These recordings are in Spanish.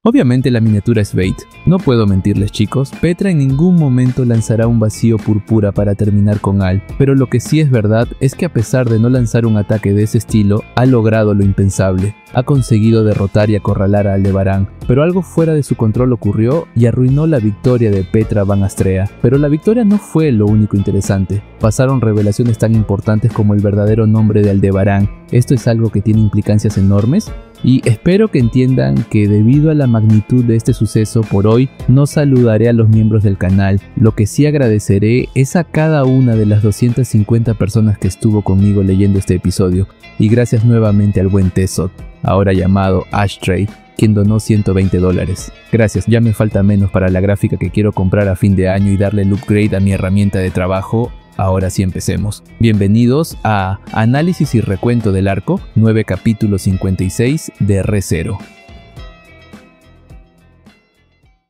Obviamente la miniatura es bait. No puedo mentirles, chicos, Petra en ningún momento lanzará un vacío púrpura para terminar con Al, pero lo que sí es verdad es que a pesar de no lanzar un ataque de ese estilo, ha logrado lo impensable. Ha conseguido derrotar y acorralar a Aldebarán, pero algo fuera de su control ocurrió y arruinó la victoria de Petra Van Astrea. Pero la victoria no fue lo único interesante. Pasaron revelaciones tan importantes como el verdadero nombre de Aldebarán. Esto es algo que tiene implicancias enormes. Y espero que entiendan que debido a la magnitud de este suceso, por hoy no saludaré a los miembros del canal. Lo que sí agradeceré es a cada una de las 250 personas que estuvo conmigo leyendo este episodio. Y gracias nuevamente al buen Tesot, ahora llamado Ashtray, quien donó $120. Gracias, ya me falta menos para la gráfica que quiero comprar a fin de año y darle el upgrade a mi herramienta de trabajo. Ahora sí empecemos. Bienvenidos a Análisis y Recuento del Arco, 9 capítulo 56 de Re:Zero.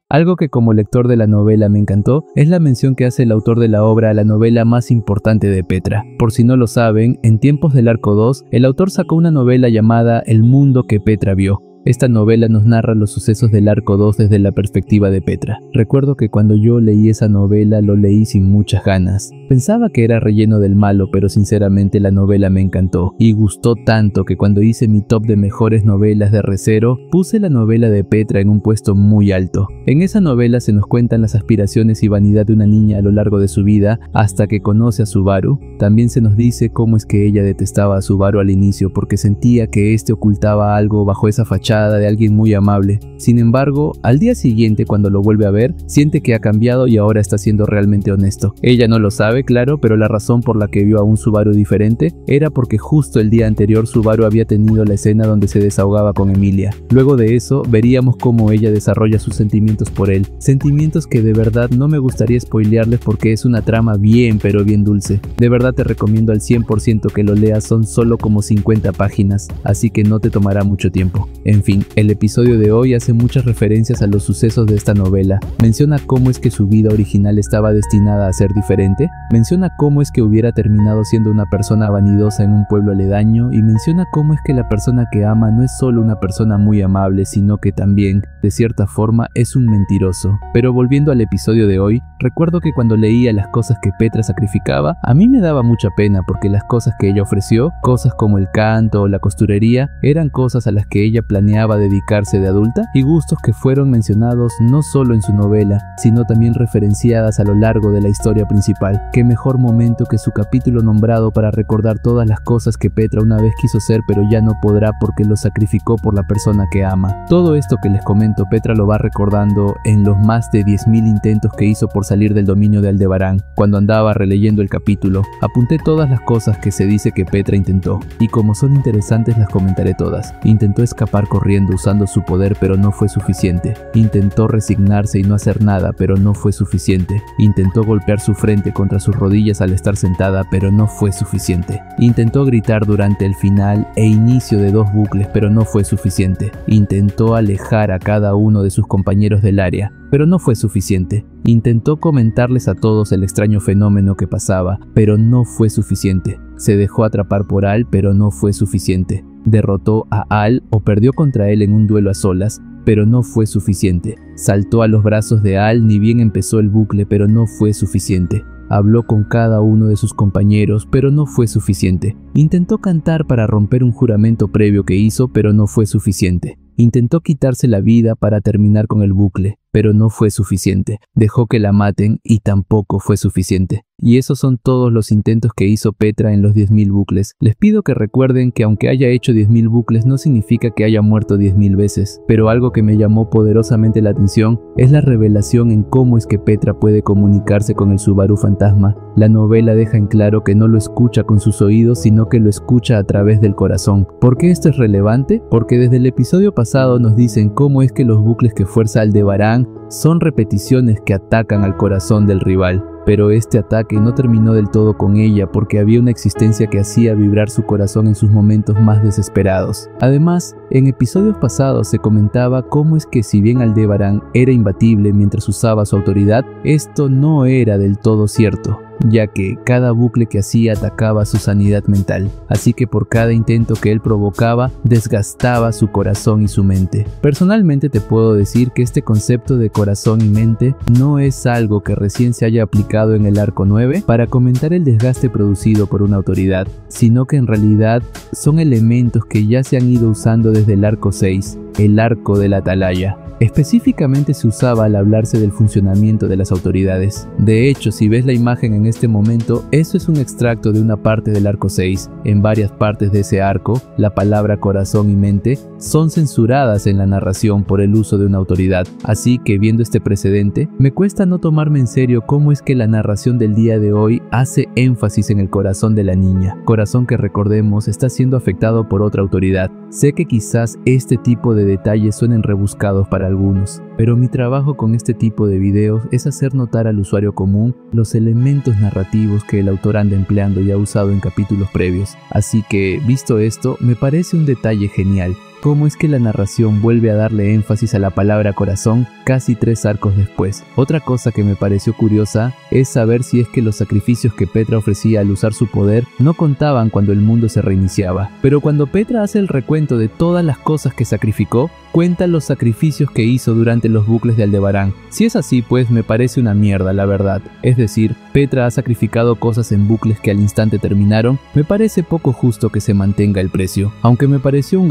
Algo que como lector de la novela me encantó es la mención que hace el autor de la obra a la novela más importante de Petra. Por si no lo saben, en tiempos del Arco 2, el autor sacó una novela llamada El mundo que Petra vio. Esta novela nos narra los sucesos del Arco 2 desde la perspectiva de Petra. Recuerdo que cuando yo leí esa novela lo leí sin muchas ganas. Pensaba que era relleno del malo, pero sinceramente la novela me encantó y gustó tanto que cuando hice mi top de mejores novelas de Re:Zero, puse la novela de Petra en un puesto muy alto. En esa novela se nos cuentan las aspiraciones y vanidad de una niña a lo largo de su vida hasta que conoce a Subaru. También se nos dice cómo es que ella detestaba a Subaru al inicio porque sentía que este ocultaba algo bajo esa fachada de alguien muy amable. Sin embargo, al día siguiente cuando lo vuelve a ver, siente que ha cambiado y ahora está siendo realmente honesto. Ella no lo sabe, claro, pero la razón por la que vio a un Subaru diferente era porque justo el día anterior Subaru había tenido la escena donde se desahogaba con Emilia. Luego de eso, veríamos cómo ella desarrolla sus sentimientos por él. Sentimientos que de verdad no me gustaría spoilearles porque es una trama bien pero bien dulce. De verdad te recomiendo al 100% que lo leas, son solo como 50 páginas, así que no te tomará mucho tiempo. En fin, el episodio de hoy hace muchas referencias a los sucesos de esta novela. Menciona cómo es que su vida original estaba destinada a ser diferente, menciona cómo es que hubiera terminado siendo una persona vanidosa en un pueblo aledaño y menciona cómo es que la persona que ama no es solo una persona muy amable, sino que también, de cierta forma, es un mentiroso. Pero volviendo al episodio de hoy, recuerdo que cuando leía las cosas que Petra sacrificaba, a mí me daba mucha pena porque las cosas que ella ofreció, cosas como el canto o la costurería, eran cosas a las que ella planeaba dedicarse de adulta y gustos que fueron mencionados no solo en su novela, sino también referenciadas a lo largo de la historia principal. Qué mejor momento que su capítulo nombrado para recordar todas las cosas que Petra una vez quiso ser pero ya no podrá porque lo sacrificó por la persona que ama. Todo esto que les comento Petra lo va recordando en los más de 10.000 intentos que hizo por salir del dominio de Aldebarán. Cuando andaba releyendo el capítulo, apunté todas las cosas que se dice que Petra intentó, y como son interesantes las comentaré todas. Intentó escapar corriendo usando su poder pero no fue suficiente. Intentó resignarse y no hacer nada pero no fue suficiente. Intentó golpear su frente contra sus rodillas al estar sentada pero no fue suficiente. Intentó gritar durante el final e inicio de 2 bucles pero no fue suficiente. Intentó alejar a cada uno de sus compañeros del área pero no fue suficiente. Intentó comentarles a todos el extraño fenómeno que pasaba pero no fue suficiente. Se dejó atrapar por Al pero no fue suficiente. Derrotó a Al o perdió contra él en un duelo a solas, pero no fue suficiente. Saltó a los brazos de Al ni bien empezó el bucle, pero no fue suficiente. Habló con cada uno de sus compañeros, pero no fue suficiente. Intentó cantar para romper un juramento previo que hizo, pero no fue suficiente. Intentó quitarse la vida para terminar con el bucle, pero no fue suficiente. Dejó que la maten y tampoco fue suficiente. Y esos son todos los intentos que hizo Petra en los 10.000 bucles. Les pido que recuerden que aunque haya hecho 10.000 bucles no significa que haya muerto 10.000 veces. Pero algo que me llamó poderosamente la atención es la revelación en cómo es que Petra puede comunicarse con el Subaru fantasma. La novela deja en claro que no lo escucha con sus oídos, sino que lo escucha a través del corazón. ¿Por qué esto es relevante? Porque desde el episodio pasado nos dicen cómo es que los bucles que fuerza Aldebarán son repeticiones que atacan al corazón del rival. Pero este ataque no terminó del todo con ella porque había una existencia que hacía vibrar su corazón en sus momentos más desesperados. Además, en episodios pasados se comentaba cómo es que si bien Aldebarán era imbatible mientras usaba su autoridad, esto no era del todo cierto. ya que cada bucle que hacía atacaba su sanidad mental, así que por cada intento que él provocaba, desgastaba su corazón y su mente. Personalmente te puedo decir que este concepto de corazón y mente no es algo que recién se haya aplicado en el arco 9 para comentar el desgaste producido por una autoridad, sino que en realidad son elementos que ya se han ido usando desde el arco 6, el arco de la atalaya. Específicamente se usaba al hablarse del funcionamiento de las autoridades. De hecho, si ves la imagen en este momento, eso es un extracto de una parte del arco 6. En varias partes de ese arco, la palabra corazón y mente son censuradas en la narración por el uso de una autoridad. Así que viendo este precedente, me cuesta no tomarme en serio cómo es que la narración del día de hoy hace énfasis en el corazón de la niña. Corazón que, recordemos, está siendo afectado por otra autoridad. Sé que quizás este tipo de detalles suenen rebuscados para algunos, pero mi trabajo con este tipo de videos es hacer notar al usuario común los elementos narrativos que el autor anda empleando y ha usado en capítulos previos. Así que, visto esto, me parece un detalle genial. ¿Cómo es que la narración vuelve a darle énfasis a la palabra corazón casi 3 arcos después? Otra cosa que me pareció curiosa es saber si es que los sacrificios que Petra ofrecía al usar su poder no contaban cuando el mundo se reiniciaba. Pero cuando Petra hace el recuento de todas las cosas que sacrificó, cuenta los sacrificios que hizo durante los bucles de Aldebarán. Si es así, pues me parece una mierda, la verdad. Es decir, Petra ha sacrificado cosas en bucles que al instante terminaron, me parece poco justo que se mantenga el precio. Aunque me pareció un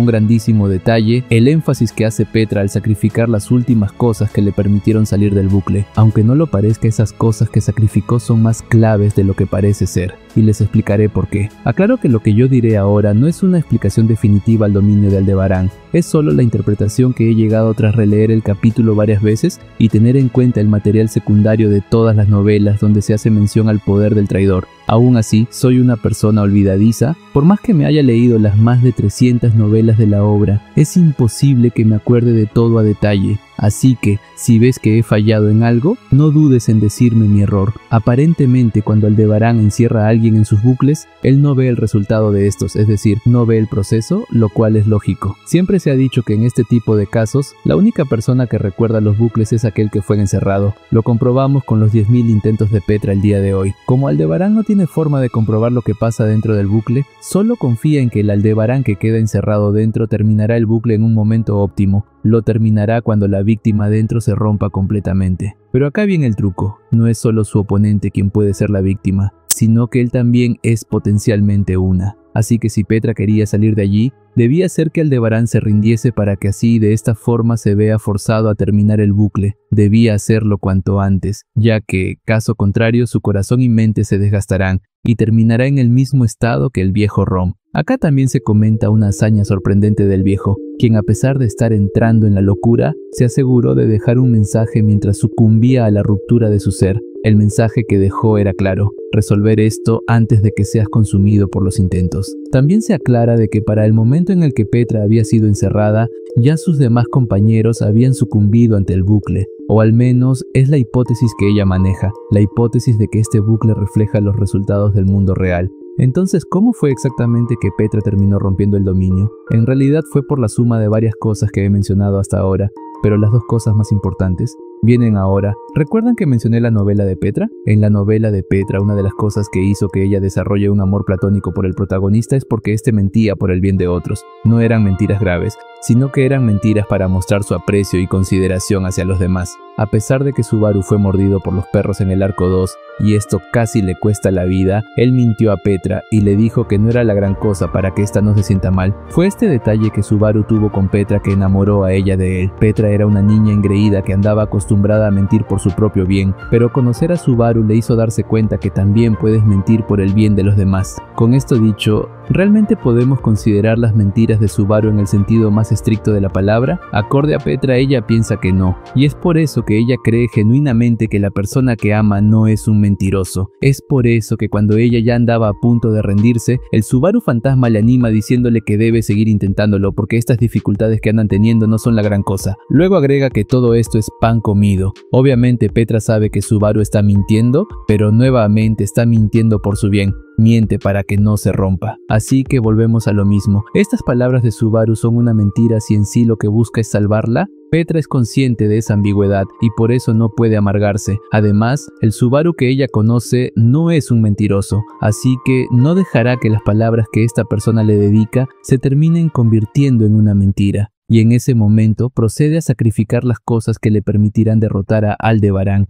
grandísimo detalle el énfasis que hace Petra al sacrificar las últimas cosas que le permitieron salir del bucle. Aunque no lo parezca, esas cosas que sacrificó son más claves de lo que parece ser, y les explicaré por qué. Aclaro que lo que yo diré ahora no es una explicación definitiva al dominio de Aldebarán, es solo la interpretación que he llegado tras releer el capítulo varias veces y tener en cuenta el material secundario de todas las novelas donde se hace mención al poder del traidor. Aún así, soy una persona olvidadiza. Por más que me haya leído las más de 300 novelas de la obra, es imposible que me acuerde de todo a detalle. Así que, si ves que he fallado en algo, no dudes en decirme mi error. Aparentemente, cuando Aldebarán encierra a alguien en sus bucles, él no ve el resultado de estos, es decir, no ve el proceso, lo cual es lógico. Siempre se ha dicho que en este tipo de casos, la única persona que recuerda los bucles es aquel que fue encerrado. Lo comprobamos con los 10.000 intentos de Petra el día de hoy. Como Aldebarán no tiene forma de comprobar lo que pasa dentro del bucle, solo confía en que el Aldebarán que queda encerrado dentro terminará el bucle en un momento óptimo. Lo terminará cuando la víctima dentro se rompa completamente. Pero acá viene el truco, no es solo su oponente quien puede ser la víctima, sino que él también es potencialmente una. Así que si Petra quería salir de allí, debía hacer que Aldebarán se rindiese para que así de esta forma se vea forzado a terminar el bucle. Debía hacerlo cuanto antes, ya que, caso contrario, su corazón y mente se desgastarán y terminará en el mismo estado que el viejo Rom. Acá también se comenta una hazaña sorprendente del viejo, quien a pesar de estar entrando en la locura, se aseguró de dejar un mensaje mientras sucumbía a la ruptura de su ser. El mensaje que dejó era claro: resolver esto antes de que seas consumido por los intentos. También se aclara de que para el momento en el que Petra había sido encerrada, ya sus demás compañeros habían sucumbido ante el bucle, o al menos es la hipótesis que ella maneja, la hipótesis de que este bucle refleja los resultados del mundo real. Entonces, ¿cómo fue exactamente que Petra terminó rompiendo el dominio? En realidad fue por la suma de varias cosas que he mencionado hasta ahora, pero las dos cosas más importantes vienen ahora. ¿Recuerdan que mencioné la novela de Petra? En la novela de Petra, una de las cosas que hizo que ella desarrolle un amor platónico por el protagonista es porque éste mentía por el bien de otros. No eran mentiras graves, sino que eran mentiras para mostrar su aprecio y consideración hacia los demás. A pesar de que Subaru fue mordido por los perros en el arco 2, y esto casi le cuesta la vida, él mintió a Petra y le dijo que no era la gran cosa para que ésta no se sienta mal. Fue este detalle que Subaru tuvo con Petra que enamoró a ella de él. Petra era una niña engreída que andaba acostumbrada a mentir por su propio bien, pero conocer a Subaru le hizo darse cuenta que también puedes mentir por el bien de los demás. Con esto dicho, ¿realmente podemos considerar las mentiras de Subaru en el sentido más estricto de la palabra? Acorde a Petra, ella piensa que no, y es por eso que ella cree genuinamente que la persona que ama no es un mentiroso. Es por eso que cuando ella ya andaba a punto de rendirse, el Subaru fantasma le anima diciéndole que debe seguir intentándolo porque estas dificultades que andan teniendo no son la gran cosa. Luego agrega que todo esto es pan comido. Obviamente Petra sabe que Subaru está mintiendo, pero nuevamente está mintiendo por su bien. miente para que no se rompa. Así que volvemos a lo mismo. Estas palabras de Subaru son una mentira si en sí lo que busca es salvarla. Petra es consciente de esa ambigüedad y por eso no puede amargarse. Además, el Subaru que ella conoce no es un mentiroso, así que no dejará que las palabras que esta persona le dedica se terminen convirtiendo en una mentira. Y en ese momento procede a sacrificar las cosas que le permitirán derrotar a Aldebarán.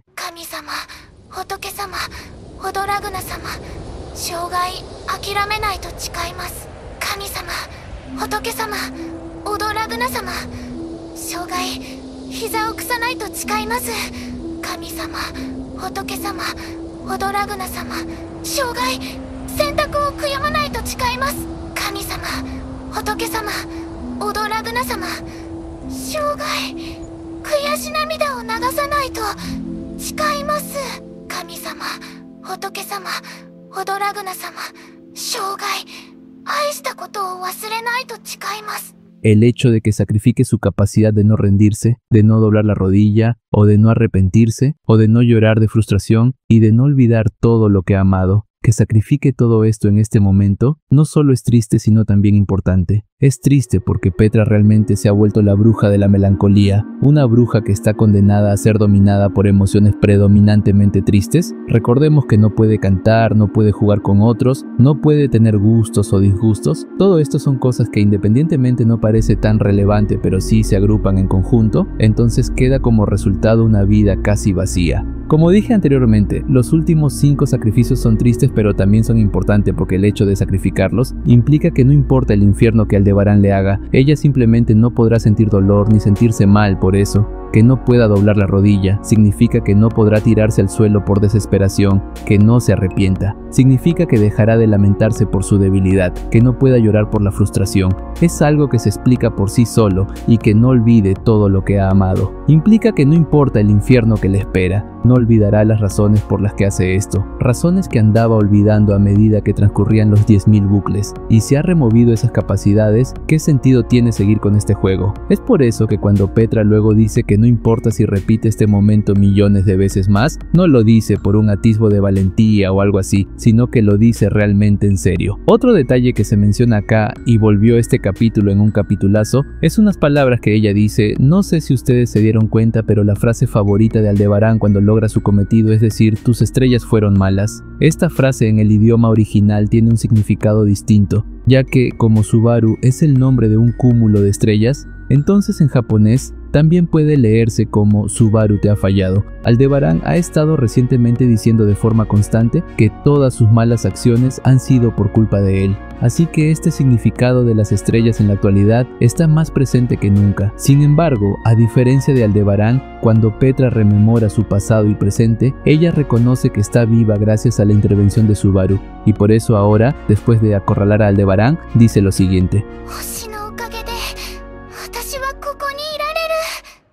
El hecho de que sacrifique su capacidad de no rendirse, de no doblar la rodilla, o de no arrepentirse, o de no llorar de frustración, y de no olvidar todo lo que ha amado, que sacrifique todo esto en este momento, no solo es triste sino también importante. Es triste porque Petra realmente se ha vuelto la bruja de la melancolía, una bruja que está condenada a ser dominada por emociones predominantemente tristes. Recordemos que no puede cantar, no puede jugar con otros, no puede tener gustos o disgustos. Todo esto son cosas que independientemente no parece tan relevante, pero sí se agrupan en conjunto, entonces queda como resultado una vida casi vacía. Como dije anteriormente, los últimos 5 sacrificios son tristes pero también son importantes porque el hecho de sacrificarlos implica que no importa el infierno que Aldebarán le haga, ella simplemente no podrá sentir dolor ni sentirse mal por eso. Que no pueda doblar la rodilla significa que no podrá tirarse al suelo por desesperación, que no se arrepienta. Significa que dejará de lamentarse por su debilidad, que no pueda llorar por la frustración. Es algo que se explica por sí solo y que no olvide todo lo que ha amado. Implica que no importa el infierno que le espera, no olvidará las razones por las que hace esto, razones que andaba olvidando a medida que transcurrían los 10.000 bucles. Y si ha removido esas capacidades, ¿qué sentido tiene seguir con este juego? Es por eso que cuando Petra luego dice que no importa si repite este momento millones de veces más, no lo dice por un atisbo de valentía o algo así, sino que lo dice realmente en serio. Otro detalle que se menciona acá, y volvió este capítulo en un capitulazo, es unas palabras que ella dice. No sé si ustedes se dieron cuenta, pero la frase favorita de Aldebarán cuando logra su cometido es decir, tus estrellas fueron malas. Esta frase en el idioma original tiene un significado distinto, ya que como Subaru es el nombre de un cúmulo de estrellas, entonces en japonés también puede leerse como Subaru te ha fallado. Aldebarán ha estado recientemente diciendo de forma constante que todas sus malas acciones han sido por culpa de él. Así que este significado de las estrellas en la actualidad está más presente que nunca. Sin embargo, a diferencia de Aldebarán, cuando Petra rememora su pasado y presente, ella reconoce que está viva gracias a la intervención de Subaru. Y por eso ahora, después de acorralar a Aldebarán, dice lo siguiente.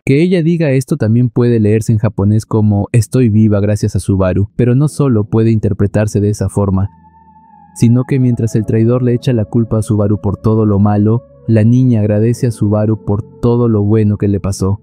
Que ella diga esto también puede leerse en japonés como estoy viva gracias a Subaru, pero no solo puede interpretarse de esa forma, sino que mientras el traidor le echa la culpa a Subaru por todo lo malo, la niña agradece a Subaru por todo lo bueno que le pasó.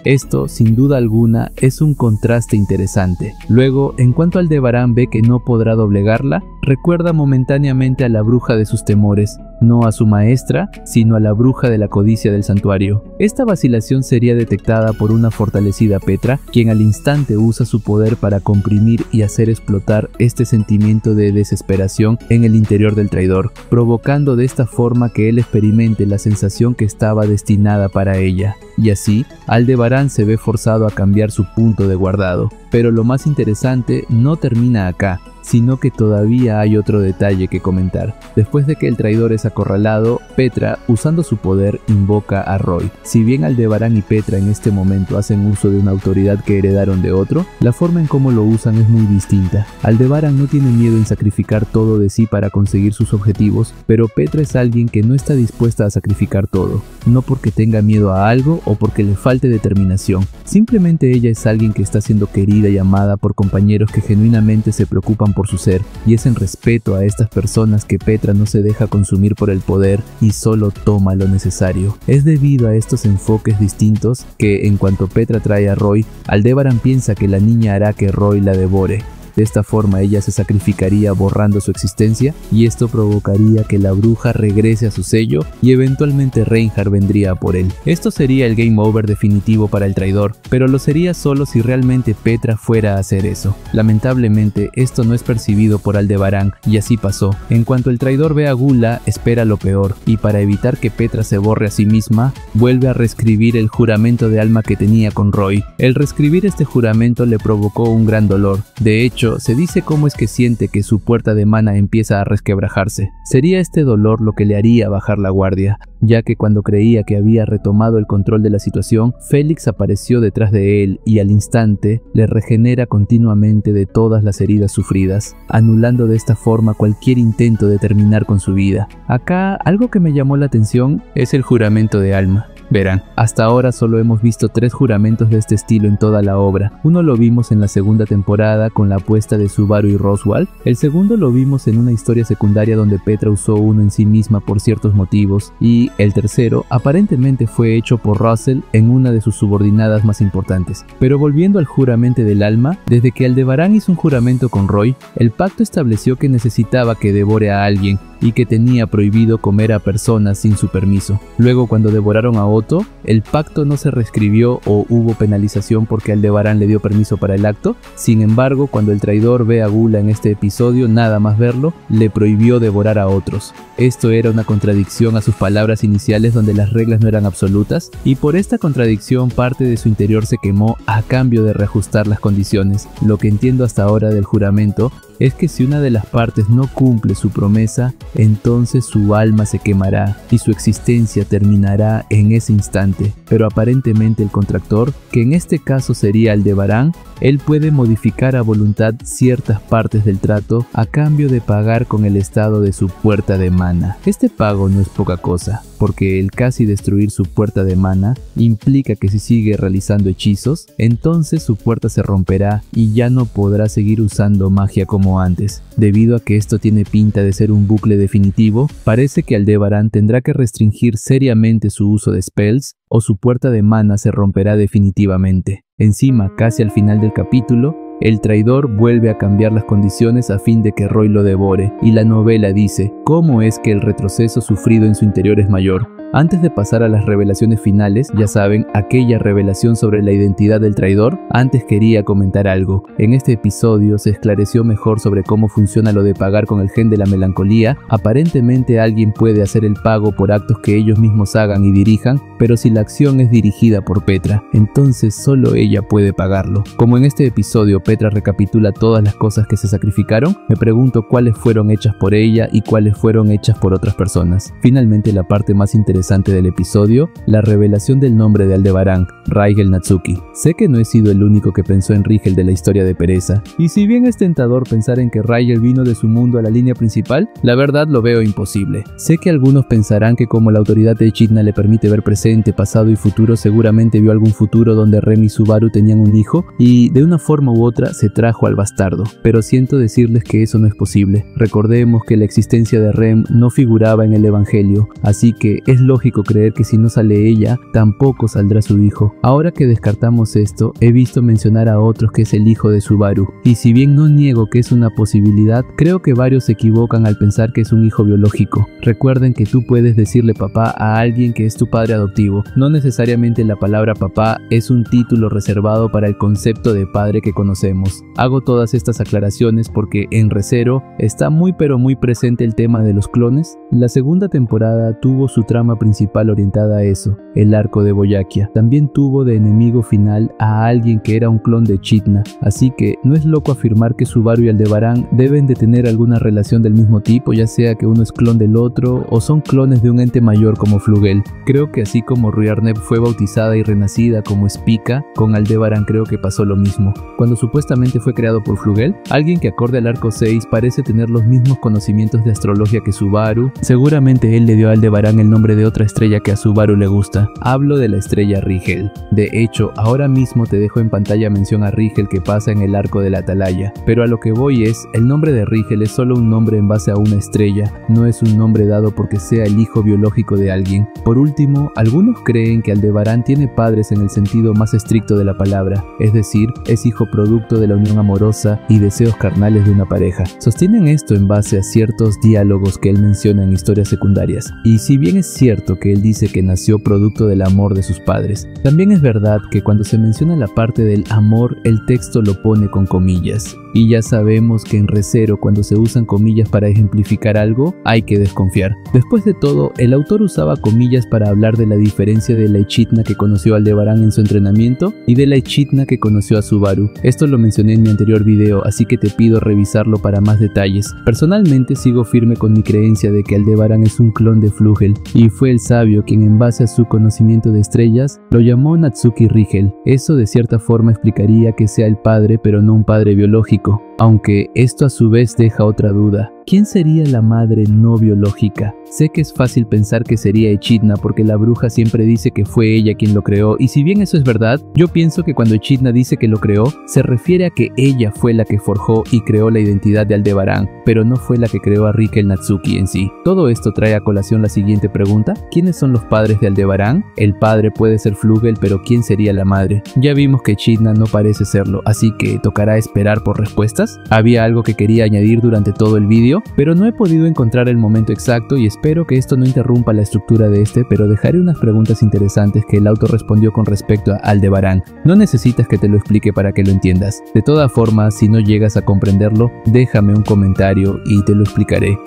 Esto, sin duda alguna, es un contraste interesante. Luego, en cuanto Aldebarán ve que no podrá doblegarla, recuerda momentáneamente a la bruja de sus temores, no a su maestra, sino a la bruja de la codicia del santuario. Esta vacilación sería detectada por una fortalecida Petra, quien al instante usa su poder para comprimir y hacer explotar este sentimiento de desesperación en el interior del traidor, provocando de esta forma que él experimente la sensación que estaba destinada para ella. Y así, Aldebarán se ve forzado a cambiar su punto de guardado. Pero lo más interesante no termina acá, sino que todavía hay otro detalle que comentar. Después de que el traidor es acorralado, Petra, usando su poder, invoca a Roy. Si bien Aldebarán y Petra en este momento hacen uso de una autoridad que heredaron de otro, la forma en cómo lo usan es muy distinta. Aldebarán no tiene miedo en sacrificar todo de sí para conseguir sus objetivos, pero Petra es alguien que no está dispuesta a sacrificar todo, no porque tenga miedo a algo o porque le falte determinación. Simplemente ella es alguien que está siendo querida y amada por compañeros que genuinamente se preocupan por su ser, y es en respeto a estas personas que Petra no se deja consumir por el poder y solo toma lo necesario. Es debido a estos enfoques distintos que, en cuanto Petra trae a Roy, Aldebarán piensa que la niña hará que Roy la devore. De esta forma ella se sacrificaría borrando su existencia y esto provocaría que la bruja regrese a su sello y eventualmente Reinhardt vendría a por él. Esto sería el game over definitivo para el traidor, pero lo sería solo si realmente Petra fuera a hacer eso. Lamentablemente esto no es percibido por Aldebarán y así pasó. En cuanto el traidor ve a Gula, espera lo peor y para evitar que Petra se borre a sí misma, vuelve a reescribir el juramento de alma que tenía con Roy. El reescribir este juramento le provocó un gran dolor. De hecho, se dice cómo es que siente que su puerta de mana empieza a resquebrajarse. Sería este dolor lo que le haría bajar la guardia, ya que cuando creía que había retomado el control de la situación, Félix apareció detrás de él y al instante le regenera continuamente de todas las heridas sufridas, anulando de esta forma cualquier intento de terminar con su vida. Acá, algo que me llamó la atención es el juramento de alma. Verán, hasta ahora solo hemos visto 3 juramentos de este estilo en toda la obra. Uno lo vimos en la segunda temporada con la apuesta de Subaru y Roswaal. El segundo lo vimos en una historia secundaria donde Petra usó uno en sí misma por ciertos motivos. Y el tercero aparentemente fue hecho por Russell en una de sus subordinadas más importantes. Pero volviendo al juramento del alma, desde que Aldebarán hizo un juramento con Roy, el pacto estableció que necesitaba que devore a alguien y que tenía prohibido comer a personas sin su permiso. Luego, cuando devoraron a Otto, el pacto no se reescribió o hubo penalización porque Aldebarán le dio permiso para el acto. Sin embargo, cuando el traidor ve a Gula en este episodio, nada más verlo, le prohibió devorar a otros. Esto era una contradicción a sus palabras iniciales donde las reglas no eran absolutas, y por esta contradicción parte de su interior se quemó a cambio de reajustar las condiciones. Lo que entiendo hasta ahora del juramento es que si una de las partes no cumple su promesa, entonces su alma se quemará y su existencia terminará en ese instante. Pero aparentemente el contractor, que en este caso sería Aldebarán, él puede modificar a voluntad ciertas partes del trato a cambio de pagar con el estado de su puerta de mana. Este pago no es poca cosa, porque el casi destruir su puerta de mana implica que si sigue realizando hechizos, entonces su puerta se romperá y ya no podrá seguir usando magia como antes. Debido a que esto tiene pinta de ser un bucle definitivo, parece que Aldebarán tendrá que restringir seriamente su uso de spells o su puerta de mana se romperá definitivamente. Encima, casi al final del capítulo, el traidor vuelve a cambiar las condiciones a fin de que Roy lo devore, y la novela dice cómo es que el retroceso sufrido en su interior es mayor. Antes de pasar a las revelaciones finales, ya saben, aquella revelación sobre la identidad del traidor, antes quería comentar algo. En este episodio se esclareció mejor sobre cómo funciona lo de pagar con el gen de la melancolía. Aparentemente alguien puede hacer el pago por actos que ellos mismos hagan y dirijan, pero si la acción es dirigida por Petra, entonces solo ella puede pagarlo. Como en este episodio Petra recapitula todas las cosas que se sacrificaron, me pregunto cuáles fueron hechas por ella y cuáles fueron hechas por otras personas. Finalmente, la parte más interesante del episodio, la revelación del nombre de Aldebarán, Raigel Natsuki. Sé que no he sido el único que pensó en Rigel de la historia de Pereza, y si bien es tentador pensar en que Raigel vino de su mundo a la línea principal, la verdad lo veo imposible. Sé que algunos pensarán que como la autoridad de Echidna le permite ver presente, pasado y futuro, seguramente vio algún futuro donde Rem y Subaru tenían un hijo y de una forma u otra se trajo al bastardo, pero siento decirles que eso no es posible. Recordemos que la existencia de Rem no figuraba en el evangelio, así que es lógico creer que si no sale ella, tampoco saldrá su hijo. Ahora que descartamos esto, he visto mencionar a otros que es el hijo de Subaru, y si bien no niego que es una posibilidad, creo que varios se equivocan al pensar que es un hijo biológico. Recuerden que tú puedes decirle papá a alguien que es tu padre adoptivo. No necesariamente la palabra papá es un título reservado para el concepto de padre que conocemos. Hago todas estas aclaraciones porque en Re:Zero está muy pero muy presente el tema de los clones. La segunda temporada tuvo su trama principal orientada a eso, el arco de Boyakia. También tuvo de enemigo final a alguien que era un clon de Echidna, así que no es loco afirmar que Subaru y Aldebarán deben de tener alguna relación del mismo tipo, ya sea que uno es clon del otro o son clones de un ente mayor como Flugel. Creo que así como Ruiarneb fue bautizada y renacida como Spica, con Aldebarán creo que pasó lo mismo. Cuando supuestamente fue creado por Flugel, alguien que acorde al arco 6 parece tener los mismos conocimientos de astrología que Subaru, seguramente él le dio a Aldebarán el nombre de otro otra estrella que a Subaru le gusta. Hablo de la estrella Rigel. De hecho, ahora mismo te dejo en pantalla mención a Rigel que pasa en el arco de la Atalaya. Pero a lo que voy es, el nombre de Rigel es solo un nombre en base a una estrella, no es un nombre dado porque sea el hijo biológico de alguien. Por último, algunos creen que Aldebarán tiene padres en el sentido más estricto de la palabra, es decir, es hijo producto de la unión amorosa y deseos carnales de una pareja. Sostienen esto en base a ciertos diálogos que él menciona en historias secundarias. Y si bien es cierto que él dice que nació producto del amor de sus padres, también es verdad que cuando se menciona la parte del amor, el texto lo pone con comillas. Y ya sabemos que en Re:Zero, cuando se usan comillas para ejemplificar algo, hay que desconfiar. Después de todo, el autor usaba comillas para hablar de la diferencia de la Echidna que conoció a Aldebarán en su entrenamiento y de la Echidna que conoció a Subaru. Esto lo mencioné en mi anterior video, así que te pido revisarlo para más detalles. Personalmente sigo firme con mi creencia de que Aldebarán es un clon de Flugel, y fue el sabio quien en base a su conocimiento de estrellas lo llamó Natsuki Rigel. Eso de cierta forma explicaría que sea el padre, pero no un padre biológico. Aunque esto a su vez deja otra duda. ¿Quién sería la madre no biológica? Sé que es fácil pensar que sería Echidna porque la bruja siempre dice que fue ella quien lo creó, y si bien eso es verdad, yo pienso que cuando Echidna dice que lo creó, se refiere a que ella fue la que forjó y creó la identidad de Aldebarán, pero no fue la que creó a Rigel Natsuki en sí. Todo esto trae a colación la siguiente pregunta: ¿quiénes son los padres de Aldebarán? El padre puede ser Flugel, pero ¿quién sería la madre? Ya vimos que Echidna no parece serlo, así que tocará esperar por respuestas. Había algo que quería añadir durante todo el vídeo, pero no he podido encontrar el momento exacto y espero que esto no interrumpa la estructura de este, pero dejaré unas preguntas interesantes que el autor respondió con respecto a Aldebarán. No necesitas que te lo explique para que lo entiendas. De todas formas, si no llegas a comprenderlo, déjame un comentario y te lo explicaré.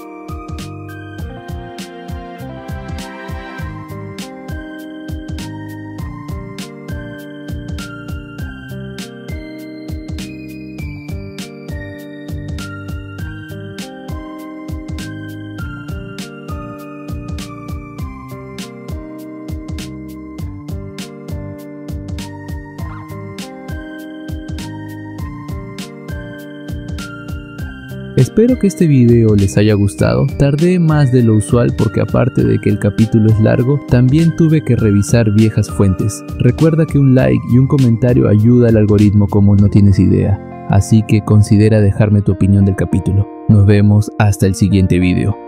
Espero que este video les haya gustado. Tardé más de lo usual porque aparte de que el capítulo es largo, también tuve que revisar viejas fuentes. Recuerda que un like y un comentario ayuda al algoritmo como no tienes idea, así que considera dejarme tu opinión del capítulo. Nos vemos hasta el siguiente video.